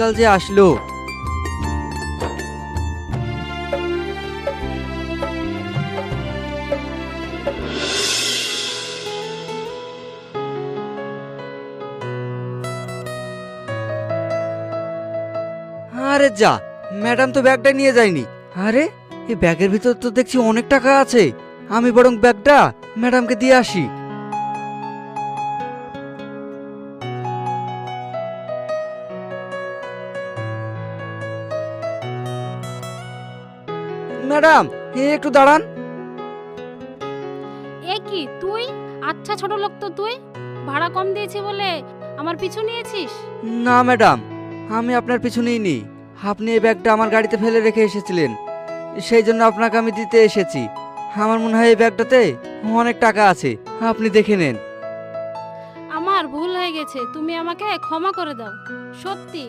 কাল যে আসলো। আরে যা, ম্যাডাম তো ব্যাগটা নিয়ে যায়নি। আরে এই ব্যাগের ভিতর তো দেখছি অনেক টাকা আছে। আমি বরং ব্যাগটা ম্যাডামকে দিয়ে আসি। ম্যাডাম, একটু দাঁড়ান। এ কি তুই? আচ্ছা ছোট লোক তো তুই, ভাড়া কম দিয়েছি বলে আমার পিছু নিয়েছিস? না ম্যাডাম, আমি আপনার পিছু নিইনি। আপনি এই ব্যাগটা আমার গাড়িতে ফেলে রেখে এসেছিলেন, সেই জন্য আপনাকে আমি দিতে এসেছি। আমার মনে হয় এই ব্যাগটাতে অনেক টাকা আছে, আপনি দেখে নেন। আমার ভুল হয়ে গেছে, তুমি আমাকে ক্ষমা করে দাও। সত্যি